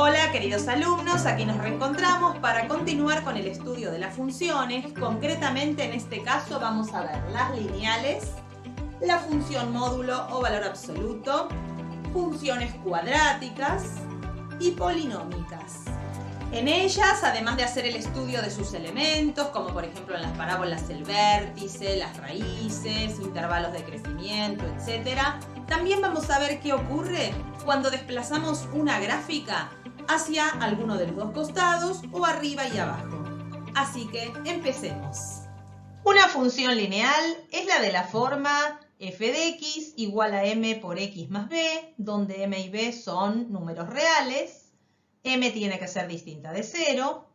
Hola queridos alumnos, aquí nos reencontramos para continuar con el estudio de las funciones. Concretamente en este caso vamos a ver las lineales, la función módulo o valor absoluto, funciones cuadráticas y polinómicas. En ellas, además de hacer el estudio de sus elementos, como por ejemplo en las parábolas el vértice, las raíces, intervalos de crecimiento, etc., también vamos a ver qué ocurre cuando desplazamos una gráfica hacia alguno de los dos costados o arriba y abajo. Así que empecemos. Una función lineal es la de la forma f de x igual a m por x más b, donde m y b son números reales. M tiene que ser distinta de 0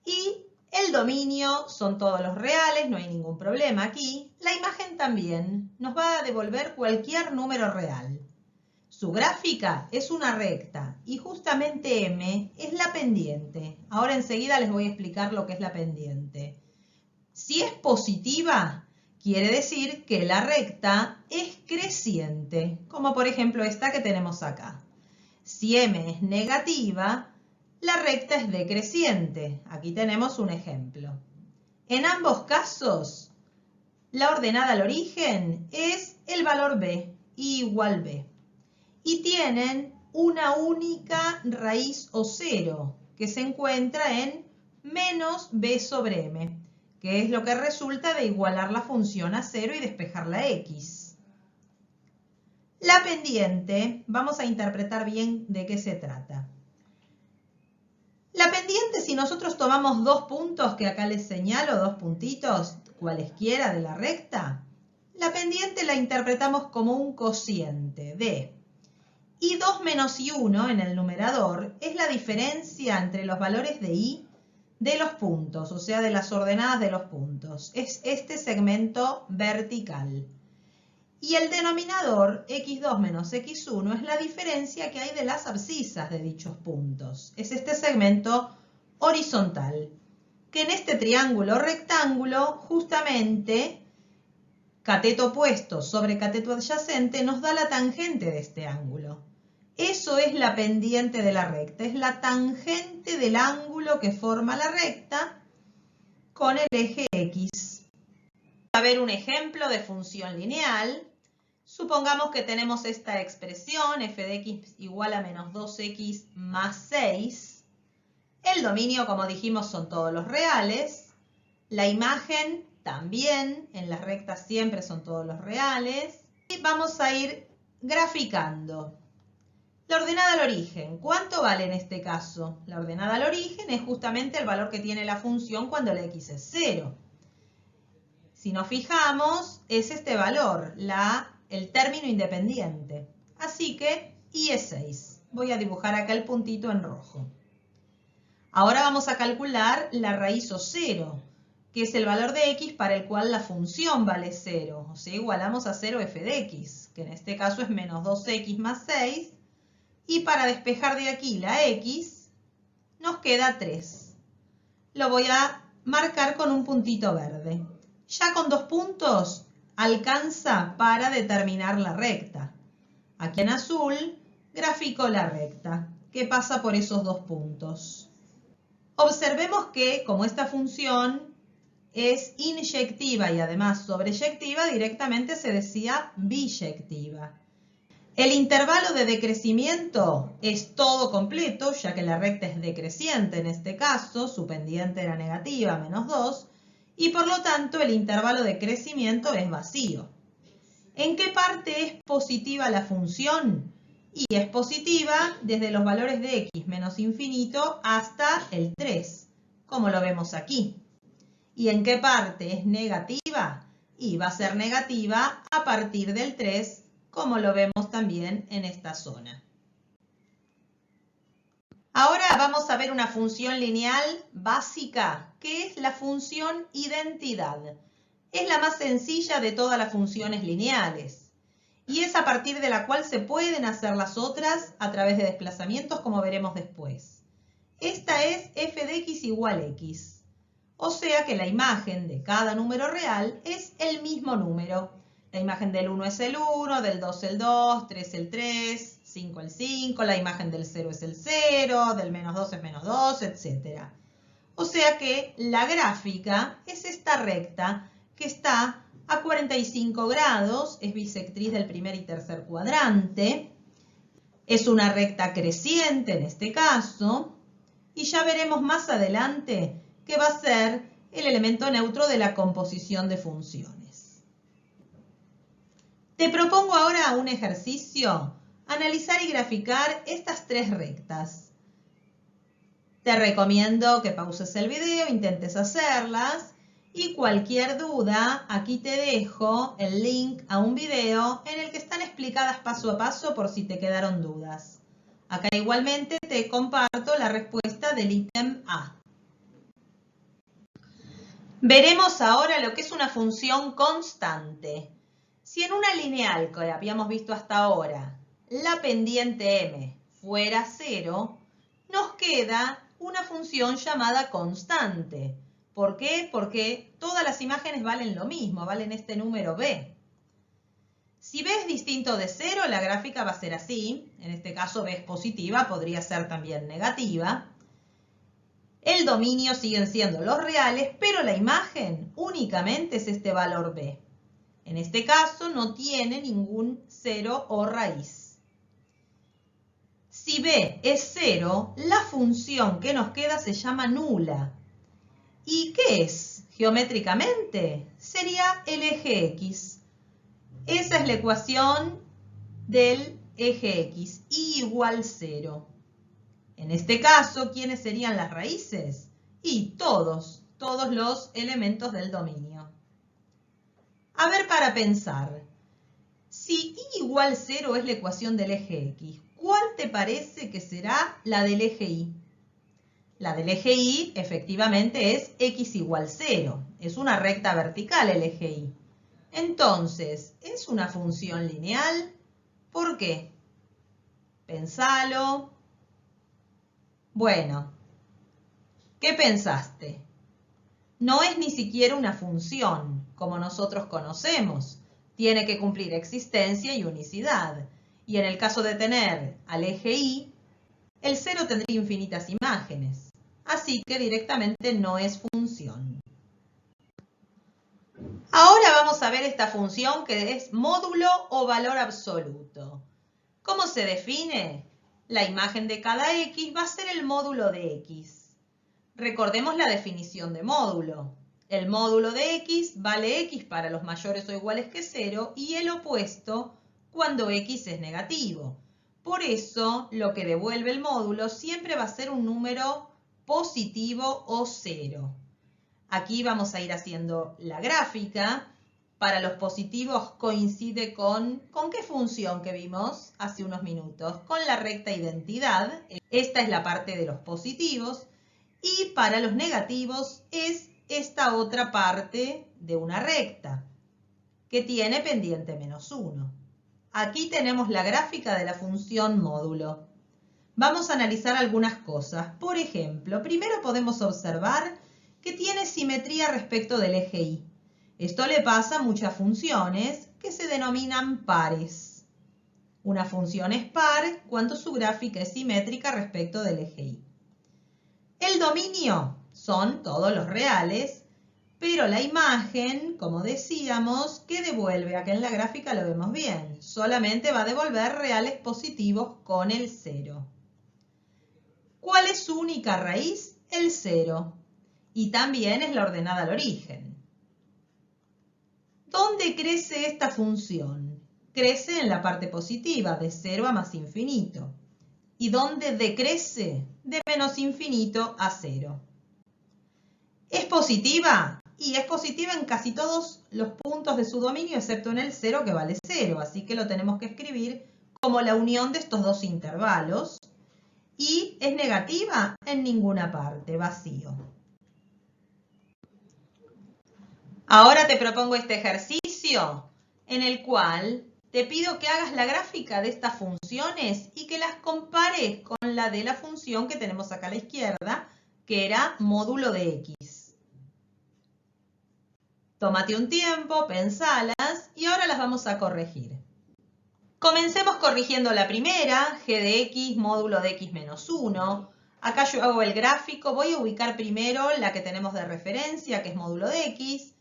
y el dominio son todos los reales, no hay ningún problema aquí. La imagen también nos va a devolver cualquier número real. Su gráfica es una recta y justamente M es la pendiente. Ahora enseguida les voy a explicar lo que es la pendiente. Si es positiva, quiere decir que la recta es creciente, como por ejemplo esta que tenemos acá. Si M es negativa, la recta es decreciente. Aquí tenemos un ejemplo. En ambos casos, la ordenada al origen es el valor b, igual b. Y tienen una única raíz o cero, que se encuentra en menos b sobre m, que es lo que resulta de igualar la función a 0 y despejar la x. La pendiente, vamos a interpretar bien de qué se trata. La pendiente, si nosotros tomamos dos puntos, que acá les señalo, dos puntitos, cualesquiera de la recta, la pendiente la interpretamos como un cociente de y 2 menos i1 en el numerador es la diferencia entre los valores de i de los puntos, o sea, de las ordenadas de los puntos. Es este segmento vertical. Y el denominador, x2 menos x1, es la diferencia que hay de las abscisas de dichos puntos. Es este segmento horizontal, que en este triángulo rectángulo, justamente, cateto opuesto sobre cateto adyacente nos da la tangente de este ángulo. Eso es la pendiente de la recta, es la tangente del ángulo que forma la recta con el eje x. Vamos a ver un ejemplo de función lineal. Supongamos que tenemos esta expresión, f de x igual a menos 2x más 6. El dominio, como dijimos, son todos los reales. La imagen también, en las rectas siempre son todos los reales. Y vamos a ir graficando. La ordenada al origen, ¿cuánto vale en este caso? La ordenada al origen es justamente el valor que tiene la función cuando la x es 0. Si nos fijamos, es este valor, el término independiente. Así que i es 6. Voy a dibujar acá el puntito en rojo. Ahora vamos a calcular la raíz o 0, que es el valor de x para el cual la función vale 0. O sea, igualamos a 0 f de x, que en este caso es menos 2x más 6. Y para despejar de aquí la x, nos queda 3. Lo voy a marcar con un puntito verde. Ya con 2 puntos alcanza para determinar la recta. Aquí en azul grafico la recta, que pasa por esos 2 puntos. Observemos que, como esta función es inyectiva y además sobreyectiva, directamente se decía biyectiva. El intervalo de decrecimiento es todo completo, ya que la recta es decreciente en este caso, su pendiente era negativa, menos 2, y por lo tanto el intervalo de crecimiento es vacío. ¿En qué parte es positiva la función? Y es positiva desde los valores de x menos infinito hasta el 3, como lo vemos aquí. ¿Y en qué parte es negativa? Y va a ser negativa a partir del 3, como lo vemos también en esta zona. Ahora vamos a ver una función lineal básica, que es la función identidad. Es la más sencilla de todas las funciones lineales. Y es a partir de la cual se pueden hacer las otras a través de desplazamientos, como veremos después. Esta es f de x igual x. O sea que la imagen de cada número real es el mismo número. La imagen del 1 es el 1, del 2 el 2, 3 el 3, 5 el 5, la imagen del 0 es el 0, del menos 2 es menos 2, etc. O sea que la gráfica es esta recta que está a 45 grados, es bisectriz del primer y tercer cuadrante, es una recta creciente en este caso, y ya veremos más adelante que va a ser el elemento neutro de la composición de funciones. Te propongo ahora un ejercicio, analizar y graficar estas tres rectas. Te recomiendo que pauses el video, intentes hacerlas y cualquier duda, aquí te dejo el link a un video en el que están explicadas paso a paso por si te quedaron dudas. Acá igualmente te comparto la respuesta del ítem A. Veremos ahora lo que es una función constante. Si en una lineal que habíamos visto hasta ahora, la pendiente m fuera 0, nos queda una función llamada constante. ¿Por qué? Porque todas las imágenes valen lo mismo, valen este número b. Si b es distinto de 0, la gráfica va a ser así. En este caso b es positiva, podría ser también negativa. El dominio siguen siendo los reales, pero la imagen únicamente es este valor b. En este caso no tiene ningún 0 o raíz. Si b es 0, la función que nos queda se llama nula. ¿Y qué es? Geométricamente sería el eje X. Esa es la ecuación del eje X, y igual 0. En este caso, ¿quiénes serían las raíces? Y todos los elementos del dominio. A ver, para pensar, si y igual 0 es la ecuación del eje X, ¿cuál te parece que será la del eje Y? La del eje Y efectivamente es X igual 0. Es una recta vertical el eje Y. Entonces, ¿es una función lineal? ¿Por qué? Pensalo. Bueno, ¿qué pensaste? No es ni siquiera una función, como nosotros conocemos. Tiene que cumplir existencia y unicidad. Y en el caso de tener al eje Y, el 0 tendría infinitas imágenes. Así que directamente no es función. Ahora vamos a ver esta función que es módulo o valor absoluto. ¿Cómo se define? La imagen de cada x va a ser el módulo de x. Recordemos la definición de módulo. El módulo de x vale x para los mayores o iguales que 0 y el opuesto cuando x es negativo. Por eso, lo que devuelve el módulo siempre va a ser un número positivo o 0. Aquí vamos a ir haciendo la gráfica. Para los positivos coincide ¿con qué función que vimos hace unos minutos? Con la recta identidad. Esta es la parte de los positivos. Y para los negativos es esta otra parte de una recta que tiene pendiente menos 1. Aquí tenemos la gráfica de la función módulo. Vamos a analizar algunas cosas. Por ejemplo, primero podemos observar que tiene simetría respecto del eje Y. Esto le pasa a muchas funciones que se denominan pares. Una función es par cuando su gráfica es simétrica respecto del eje Y. El dominio son todos los reales, pero la imagen, como decíamos, ¿qué devuelve? Acá en la gráfica lo vemos bien. Solamente va a devolver reales positivos con el 0. ¿Cuál es su única raíz? El 0. Y también es la ordenada al origen. ¿Dónde crece esta función? Crece en la parte positiva, de 0 a más infinito. ¿Y dónde decrece? De menos infinito a 0. ¿Es positiva? Y es positiva en casi todos los puntos de su dominio, excepto en el 0, que vale 0. Así que lo tenemos que escribir como la unión de estos dos intervalos. Y es negativa en ninguna parte, vacío. Ahora te propongo este ejercicio en el cual te pido que hagas la gráfica de estas funciones y que las compares con la de la función que tenemos acá a la izquierda, que era módulo de x. Tómate un tiempo, pensalas y ahora las vamos a corregir. Comencemos corrigiendo la primera, g de x módulo de x menos 1. Acá yo hago el gráfico, voy a ubicar primero la que tenemos de referencia, que es módulo de x,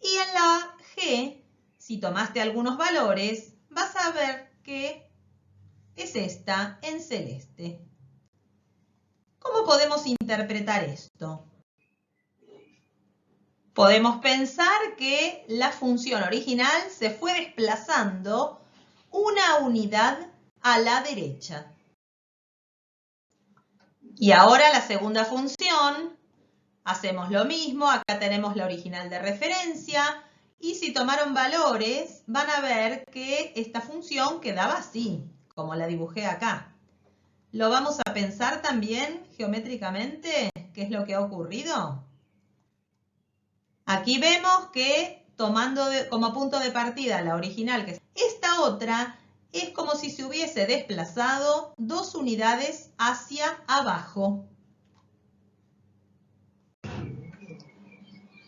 y en la g, si tomaste algunos valores, vas a ver que es esta en celeste. ¿Cómo podemos interpretar esto? Podemos pensar que la función original se fue desplazando una unidad a la derecha. Y ahora la segunda función, hacemos lo mismo, acá tenemos la original de referencia, y si tomaron valores, van a ver que esta función quedaba así, como la dibujé acá. ¿Lo vamos a pensar también geométricamente? ¿Qué es lo que ha ocurrido? Aquí vemos que tomando como punto de partida la original, que es esta otra, es como si se hubiese desplazado 2 unidades hacia abajo.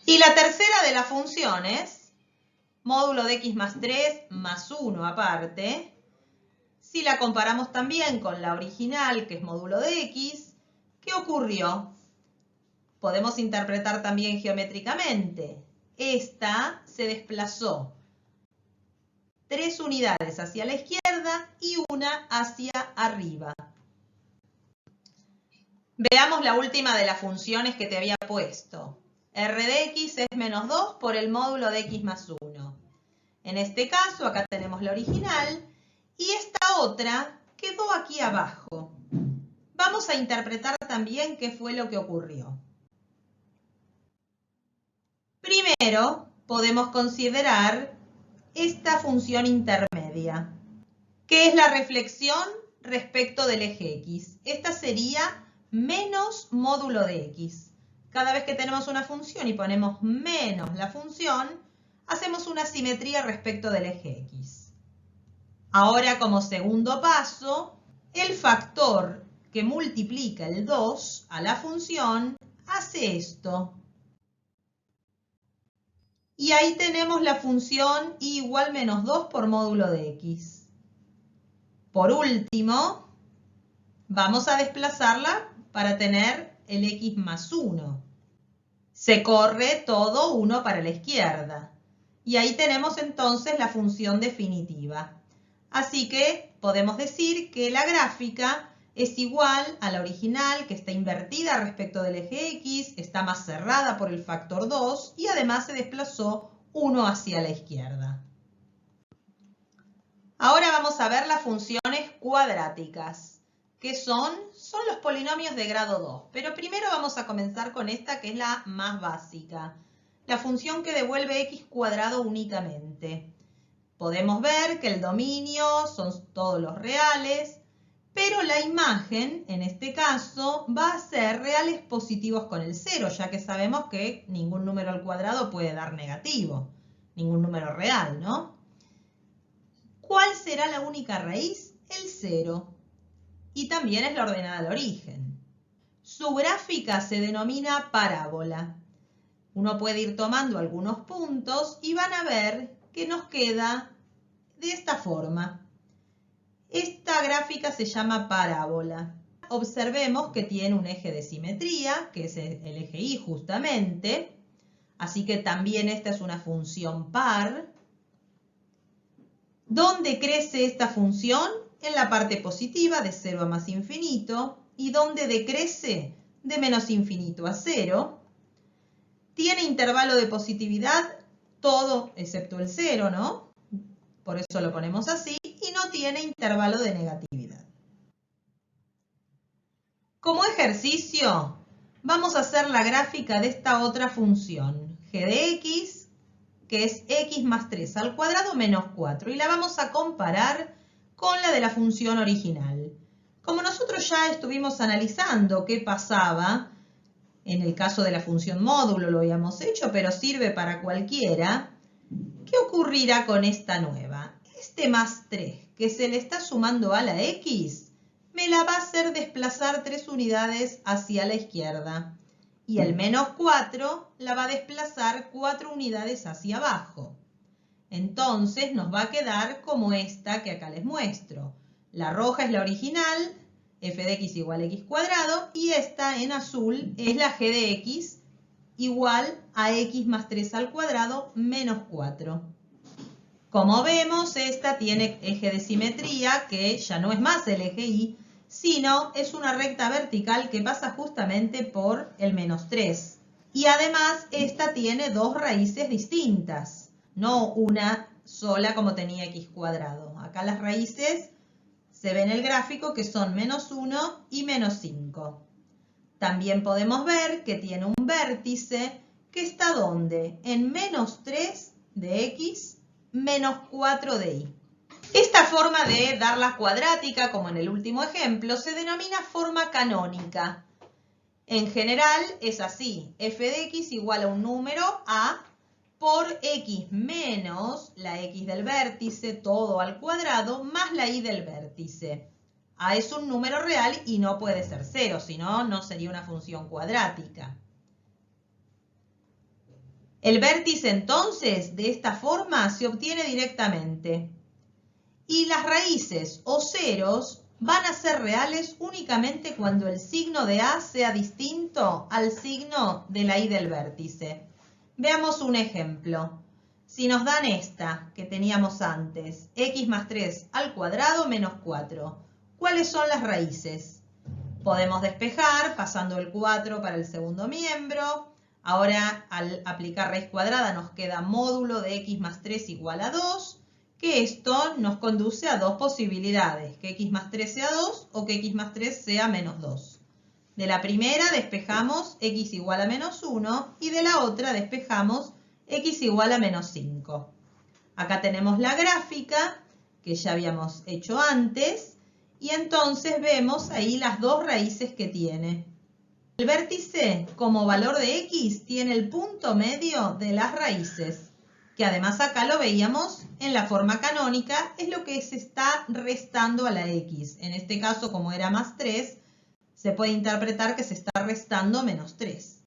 Y la tercera de las funciones, módulo de x más 3 más 1 aparte, si la comparamos también con la original, que es módulo de x, ¿qué ocurrió? Podemos interpretar también geométricamente. Esta se desplazó 3 unidades hacia la izquierda y una hacia arriba. Veamos la última de las funciones que te había puesto. R de x es menos 2 por el módulo de x más 1. En este caso, acá tenemos la original y esta otra quedó aquí abajo. Vamos a interpretar también qué fue lo que ocurrió. Primero, podemos considerar esta función intermedia, que es la reflexión respecto del eje x. Esta sería menos módulo de x. Cada vez que tenemos una función y ponemos menos la función, hacemos una simetría respecto del eje x. Ahora, como segundo paso, el factor que multiplica el 2 a la función hace esto. Y ahí tenemos la función y igual menos 2 por módulo de x. Por último, vamos a desplazarla para tener el x más 1. Se corre todo 1 para la izquierda. Y ahí tenemos entonces la función definitiva. Así que podemos decir que la gráfica es igual a la original, que está invertida respecto del eje x, está más cerrada por el factor 2 y además se desplazó 1 hacia la izquierda. Ahora vamos a ver las funciones cuadráticas, que son los polinomios de grado 2. Pero primero vamos a comenzar con esta, que es la más básica, la función que devuelve x cuadrado únicamente. Podemos ver que el dominio son todos los reales, pero la imagen, en este caso, va a ser reales positivos con el 0, ya que sabemos que ningún número al cuadrado puede dar negativo, ningún número real, ¿no? ¿Cuál será la única raíz? El 0. Y también es la ordenada al origen. Su gráfica se denomina parábola. Uno puede ir tomando algunos puntos y van a ver que nos queda de esta forma. Esta gráfica se llama parábola. Observemos que tiene un eje de simetría, que es el eje y justamente. Así que también esta es una función par. ¿Dónde crece esta función? En la parte positiva, de 0 a más infinito. ¿Y dónde decrece? De menos infinito a 0. Tiene intervalo de positividad, todo excepto el 0, ¿no? Por eso lo ponemos así. Y no tiene intervalo de negatividad. Como ejercicio, vamos a hacer la gráfica de esta otra función, g de x, que es x más 3 al cuadrado menos 4, y la vamos a comparar con la de la función original. Como nosotros ya estuvimos analizando qué pasaba, en el caso de la función módulo lo habíamos hecho, pero sirve para cualquiera, ¿qué ocurrirá con esta nueva? Este más 3 que se le está sumando a la x, me la va a hacer desplazar 3 unidades hacia la izquierda. Y el menos 4 la va a desplazar 4 unidades hacia abajo. Entonces nos va a quedar como esta que acá les muestro. La roja es la original, f de x igual a x cuadrado, y esta en azul es la g de x igual a x más 3 al cuadrado menos 4. Como vemos, esta tiene eje de simetría, que ya no es más el eje y, sino es una recta vertical que pasa justamente por el menos 3. Y además, esta tiene dos raíces distintas, no una sola como tenía x cuadrado. Acá las raíces se ve en el gráfico que son menos 1 y menos 5. También podemos ver que tiene un vértice que está ¿dónde? En menos 3 de x menos 4 de y. Esta forma de dar la cuadrática, como en el último ejemplo, se denomina forma canónica. En general es así, f de x igual a un número a por x menos la x del vértice, todo al cuadrado, más la y del vértice. A es un número real y no puede ser 0, si no, no sería una función cuadrática. El vértice entonces de esta forma se obtiene directamente. Y las raíces o ceros van a ser reales únicamente cuando el signo de A sea distinto al signo de la y del vértice. Veamos un ejemplo. Si nos dan esta que teníamos antes, x más 3 al cuadrado menos 4, ¿cuáles son las raíces? Podemos despejar pasando el 4 para el segundo miembro. Ahora, al aplicar raíz cuadrada, nos queda módulo de x más 3 igual a 2, que esto nos conduce a dos posibilidades, que x más 3 sea 2 o que x más 3 sea menos 2. De la primera despejamos x igual a menos 1 y de la otra despejamos x igual a menos 5. Acá tenemos la gráfica que ya habíamos hecho antes y entonces vemos ahí las dos raíces que tiene. El vértice, como valor de x, tiene el punto medio de las raíces, que además acá lo veíamos en la forma canónica, es lo que se está restando a la x. En este caso, como era más 3, se puede interpretar que se está restando menos 3.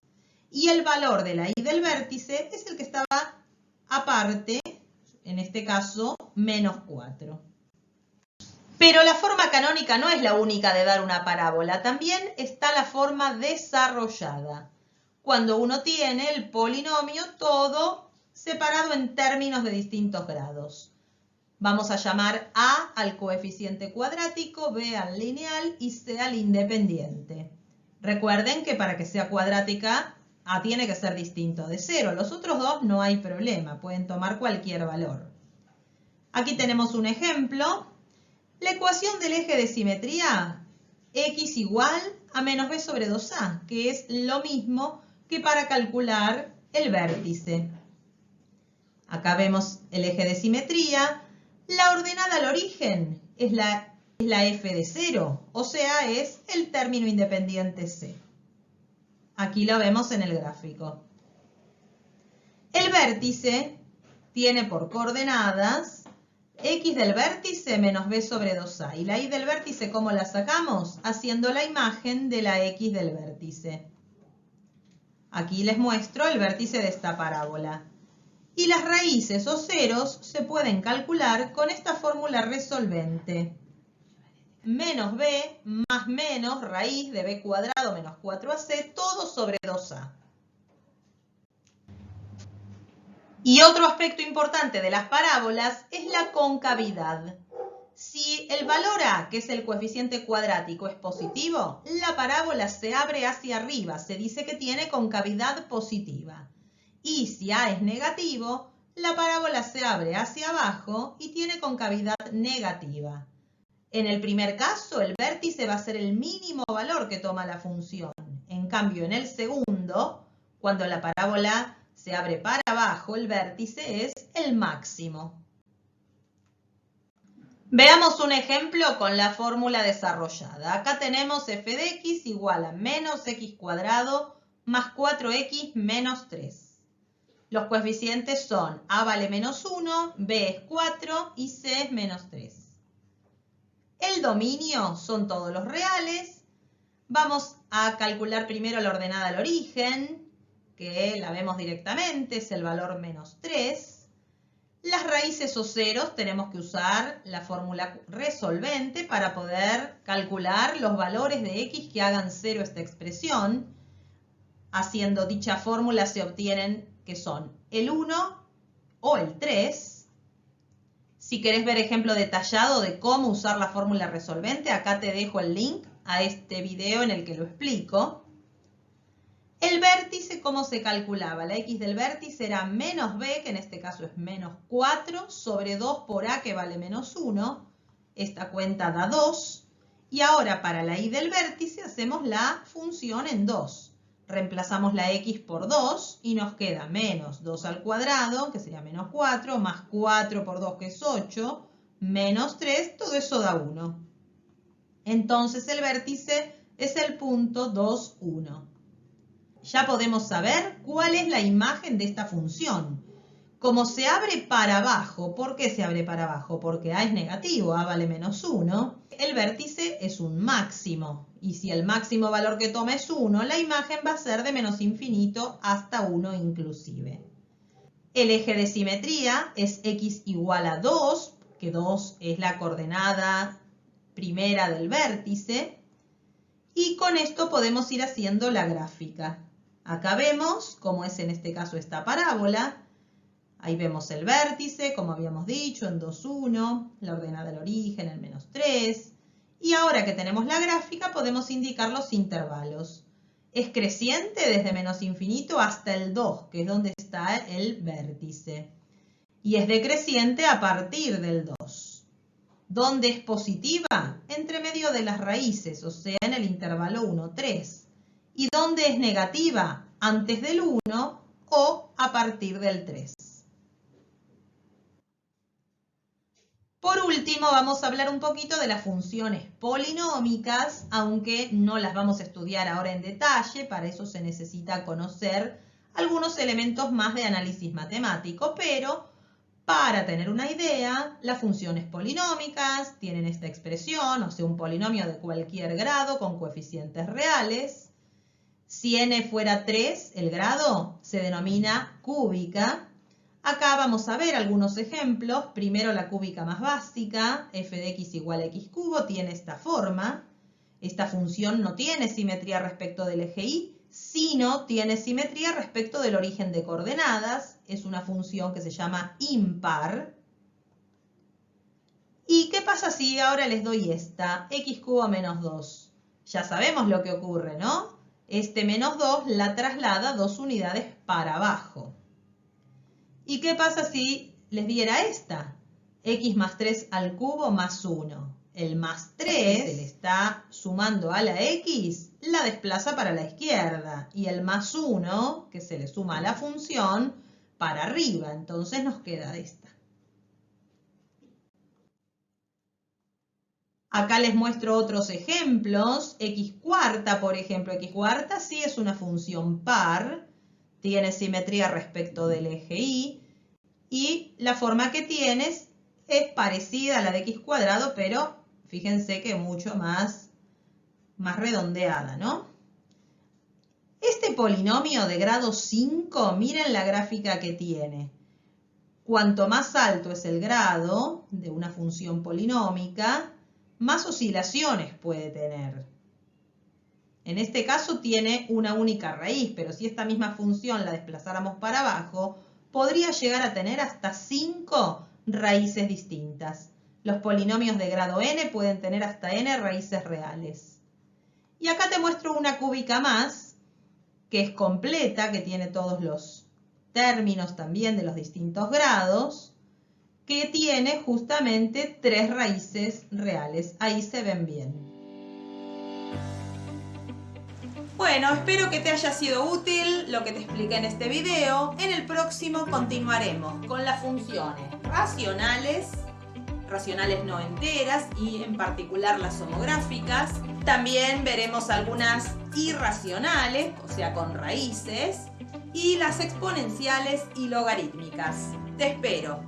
Y el valor de la y del vértice es el que estaba aparte, en este caso, menos 4. Pero la forma canónica no es la única de dar una parábola, también está la forma desarrollada, cuando uno tiene el polinomio todo separado en términos de distintos grados. Vamos a llamar A al coeficiente cuadrático, B al lineal y C al independiente. Recuerden que para que sea cuadrática, A tiene que ser distinto de 0. Los otros dos no hay problema, pueden tomar cualquier valor. Aquí tenemos un ejemplo. La ecuación del eje de simetría, x igual a menos b sobre 2a, que es lo mismo que para calcular el vértice. Acá vemos el eje de simetría. La ordenada al origen es la f de 0, o sea, es el término independiente c. Aquí lo vemos en el gráfico. El vértice tiene por coordenadas x del vértice menos b sobre 2a. ¿Y la y del vértice cómo la sacamos? Haciendo la imagen de la x del vértice. Aquí les muestro el vértice de esta parábola. Y las raíces o ceros se pueden calcular con esta fórmula resolvente. Menos b más menos raíz de b cuadrado menos 4ac, todo sobre 2a. Y otro aspecto importante de las parábolas es la concavidad. Si el valor a, que es el coeficiente cuadrático, es positivo, la parábola se abre hacia arriba, se dice que tiene concavidad positiva. Y si a es negativo, la parábola se abre hacia abajo y tiene concavidad negativa. En el primer caso, el vértice va a ser el mínimo valor que toma la función. En cambio, en el segundo, cuando la parábola se abre para abajo, el vértice es el máximo. Veamos un ejemplo con la fórmula desarrollada. Acá tenemos f de x igual a menos x cuadrado más 4x menos 3. Los coeficientes son a vale menos 1, b es 4 y c es menos 3. El dominio son todos los reales. Vamos a calcular primero la ordenada al origen, que la vemos directamente, es el valor menos 3. Las raíces o ceros tenemos que usar la fórmula resolvente para poder calcular los valores de x que hagan cero esta expresión. Haciendo dicha fórmula se obtienen que son el 1 o el 3. Si querés ver ejemplo detallado de cómo usar la fórmula resolvente, acá te dejo el link a este video en el que lo explico. El vértice, ¿cómo se calculaba? La x del vértice era menos b, que en este caso es menos 4, sobre 2 por a, que vale menos 1. Esta cuenta da 2. Y ahora para la y del vértice hacemos la función en 2. Reemplazamos la x por 2 y nos queda menos 2 al cuadrado, que sería menos 4, más 4 por 2, que es 8, menos 3, todo eso da 1. Entonces el vértice es el punto 2, 1. Ya podemos saber cuál es la imagen de esta función. Como se abre para abajo, ¿por qué se abre para abajo? Porque a es negativo, a vale menos 1. El vértice es un máximo. Y si el máximo valor que toma es 1, la imagen va a ser de menos infinito hasta 1 inclusive. El eje de simetría es x igual a 2, que 2 es la coordenada primera del vértice. Y con esto podemos ir haciendo la gráfica. Acá vemos cómo es en este caso esta parábola. Ahí vemos el vértice, como habíamos dicho, en 2, 1, la ordenada del origen en menos 3. Y ahora que tenemos la gráfica, podemos indicar los intervalos. Es creciente desde menos infinito hasta el 2, que es donde está el vértice. Y es decreciente a partir del 2. ¿Dónde es positiva? Entre medio de las raíces, o sea, en el intervalo 1, 3. ¿Y dónde es negativa? Antes del 1 o a partir del 3. Por último, vamos a hablar un poquito de las funciones polinómicas, aunque no las vamos a estudiar ahora en detalle. Para eso se necesita conocer algunos elementos más de análisis matemático, pero para tener una idea, las funciones polinómicas tienen esta expresión, o sea, un polinomio de cualquier grado con coeficientes reales. Si n fuera 3, el grado se denomina cúbica. Acá vamos a ver algunos ejemplos. Primero la cúbica más básica, f de x igual a x cubo, tiene esta forma. Esta función no tiene simetría respecto del eje y, sino tiene simetría respecto del origen de coordenadas. Es una función que se llama impar. ¿Y qué pasa si ahora les doy esta, x cubo menos 2? Ya sabemos lo que ocurre, ¿no? Este menos 2 la traslada 2 unidades para abajo. ¿Y qué pasa si les diera esta? X más 3 al cubo más 1. El más 3 se le está sumando a la x, la desplaza para la izquierda. Y el más 1, que se le suma a la función, para arriba. Entonces nos queda esta. Acá les muestro otros ejemplos. X cuarta, por ejemplo. X cuarta sí es una función par. Tiene simetría respecto del eje y. Y la forma que tienes es parecida a la de x cuadrado, pero fíjense que mucho más redondeada, ¿no? Este polinomio de grado 5, miren la gráfica que tiene. Cuanto más alto es el grado de una función polinómica, más oscilaciones puede tener. En este caso tiene una única raíz, pero si esta misma función la desplazáramos para abajo, podría llegar a tener hasta 5 raíces distintas. Los polinomios de grado n pueden tener hasta n raíces reales. Y acá te muestro una cúbica más, que es completa, que tiene todos los términos también de los distintos grados, que tiene justamente 3 raíces reales. Ahí se ven bien. Bueno, espero que te haya sido útil lo que te expliqué en este video. En el próximo continuaremos con las funciones racionales no enteras y en particular las homográficas. También veremos algunas irracionales, o sea, con raíces, y las exponenciales y logarítmicas. Te espero.